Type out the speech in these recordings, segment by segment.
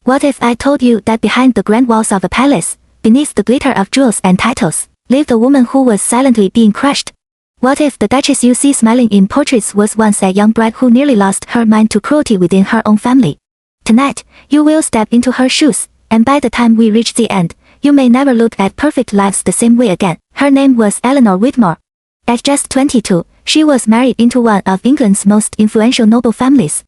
What if I told you that behind the grand walls of a palace, beneath the glitter of jewels and titles, lived a woman who was silently being crushed? What if the Duchess you see smiling in portraits was once a young bride who nearly lost her mind to cruelty within her own family? Tonight, you will step into her shoes, and by the time we reach the end, you may never look at perfect lives the same way again. Her name was Eleanor Whitmore. At just 22, she was married into one of England's most influential noble families.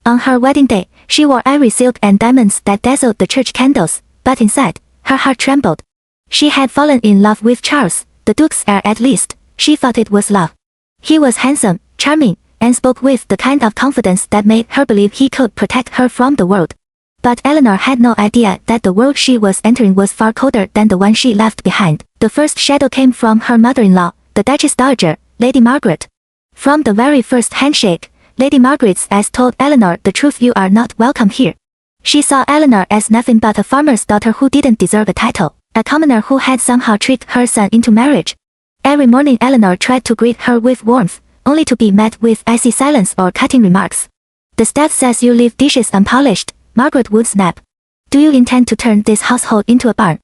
On her wedding day, she wore ivory silk and diamonds that dazzled the church candles, but inside, her heart trembled. She had fallen in love with Charles, the Duke's heir at least. She thought it was love. He was handsome, charming, and spoke with the kind of confidence that made her believe he could protect her from the world. But Eleanor had no idea that the world she was entering was far colder than the one she left behind. The first shadow came from her mother-in-law, the Duchess Dowager, Lady Margaret. From the very first handshake, Lady Margaret's eyes told Eleanor the truth: you are not welcome here. She saw Eleanor as nothing but a farmer's daughter who didn't deserve a title, a commoner who had somehow tricked her son into marriage. Every morning Eleanor tried to greet her with warmth, only to be met with icy silence or cutting remarks. The staff says you leave dishes unpolished, Margaret would snap. Do you intend to turn this household into a barn?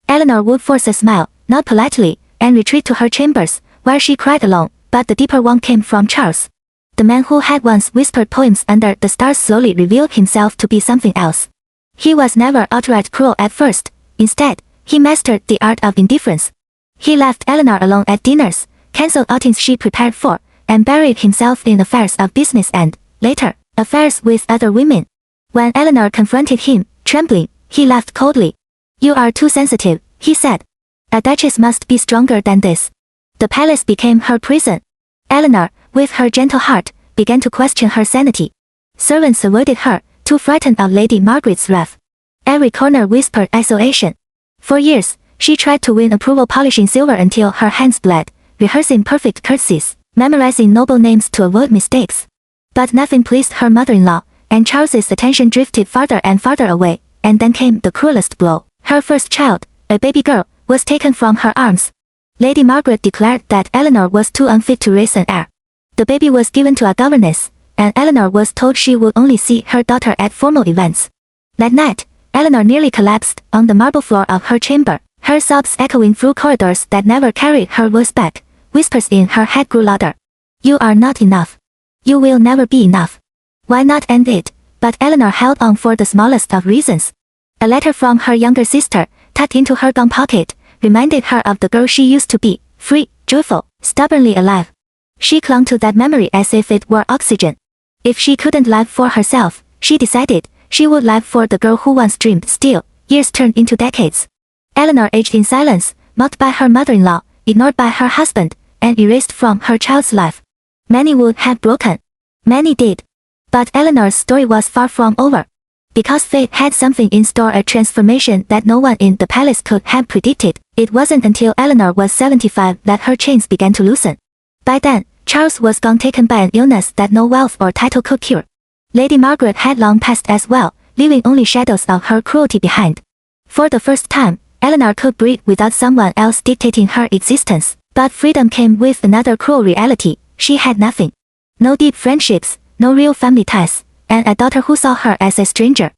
Eleanor would force a smile, not politely, and retreat to her chambers, where she cried alone, but the deeper one came from Charles. The man who had once whispered poems under the stars slowly revealed himself to be something else. He was never outright cruel at first. Instead, he mastered the art of indifference. He left Eleanor alone at dinners, cancelled outings she prepared for, and buried himself in affairs of business and, later, affairs with other women. When Eleanor confronted him, trembling, he laughed coldly. You are too sensitive, he said. A duchess must be stronger than this. The palace became her prison. Eleanor, with her gentle heart, began to question her sanity. Servants avoided her, too frightened of Lady Margaret's wrath. Every corner whispered isolation. For years, she tried to win approval, polishing silver until her hands bled, rehearsing perfect curtsies, memorizing noble names to avoid mistakes. But nothing pleased her mother-in-law, and Charles's attention drifted farther and farther away, and then came the cruelest blow. Her first child, a baby girl, was taken from her arms. Lady Margaret declared that Eleanor was too unfit to raise an heir. The baby was given to a governess, and Eleanor was told she would only see her daughter at formal events. That night, Eleanor nearly collapsed on the marble floor of her chamber, her sobs echoing through corridors that never carried her voice back. Whispers in her head grew louder. You are not enough. You will never be enough. Why not end it? But Eleanor held on for the smallest of reasons. A letter from her younger sister, tucked into her gown pocket, reminded her of the girl she used to be, free, joyful, stubbornly alive. She clung to that memory as if it were oxygen. If she couldn't live for herself, she decided, she would live for the girl who once dreamed. Still, years turned into decades. Eleanor aged in silence, mocked by her mother-in-law, ignored by her husband, and erased from her child's life. Many would have broken. Many did. But Eleanor's story was far from over. Because fate had something in store, a transformation that no one in the palace could have predicted. It wasn't until Eleanor was 75 that her chains began to loosen. By then, Charles was gone, taken by an illness that no wealth or title could cure. Lady Margaret had long passed as well, leaving only shadows of her cruelty behind. For the first time, Eleanor could breathe without someone else dictating her existence. But freedom came with another cruel reality. She had nothing. No deep friendships, no real family ties, and a daughter who saw her as a stranger.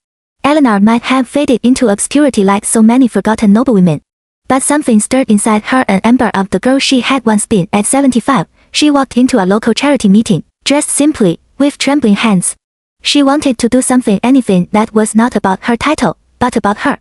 Eleanor might have faded into obscurity like so many forgotten noblewomen. But something stirred inside her, an ember of the girl she had once been. At 75, she walked into a local charity meeting, dressed simply, with trembling hands. She wanted to do something, anything that was not about her title, but about her.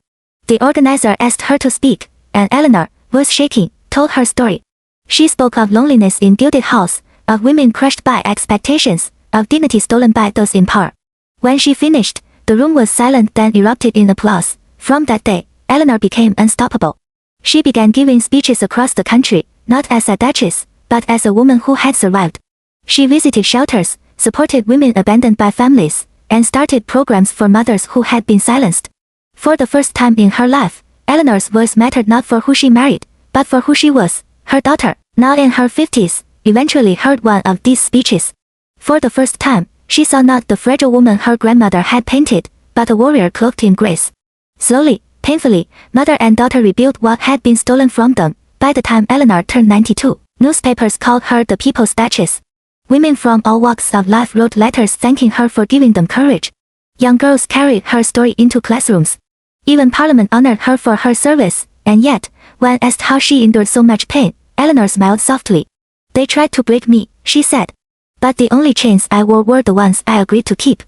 The organizer asked her to speak, and Eleanor, voice shaking, told her story. She spoke of loneliness in gilded halls, of women crushed by expectations, of dignity stolen by those in power. When she finished, the room was silent, then erupted in applause. From that day, Eleanor became unstoppable. She began giving speeches across the country, not as a duchess, but as a woman who had survived. She visited shelters, supported women abandoned by families, and started programs for mothers who had been silenced. For the first time in her life, Eleanor's voice mattered not for who she married, but for who she was. Her daughter, now in her 50s, eventually heard one of these speeches. For the first time, she saw not the fragile woman her grandmother had painted, but a warrior cloaked in grace. Slowly, painfully, mother and daughter rebuilt what had been stolen from them. By the time Eleanor turned 92, newspapers called her the People's Duchess. Women from all walks of life wrote letters thanking her for giving them courage. Young girls carried her story into classrooms. Even Parliament honored her for her service, and yet, when asked how she endured so much pain, Eleanor smiled softly. They tried to break me, she said. But the only chains I wore were the ones I agreed to keep.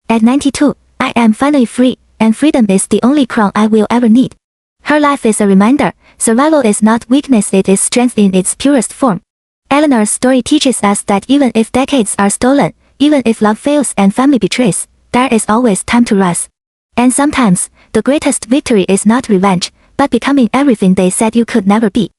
At 92, I am finally free, and freedom is the only crown I will ever need. Her life is a reminder, survival is not weakness, it is strength in its purest form. Eleanor's story teaches us that even if decades are stolen, even if love fails and family betrays, there is always time to rise. And sometimes, the greatest victory is not revenge, but becoming everything they said you could never be.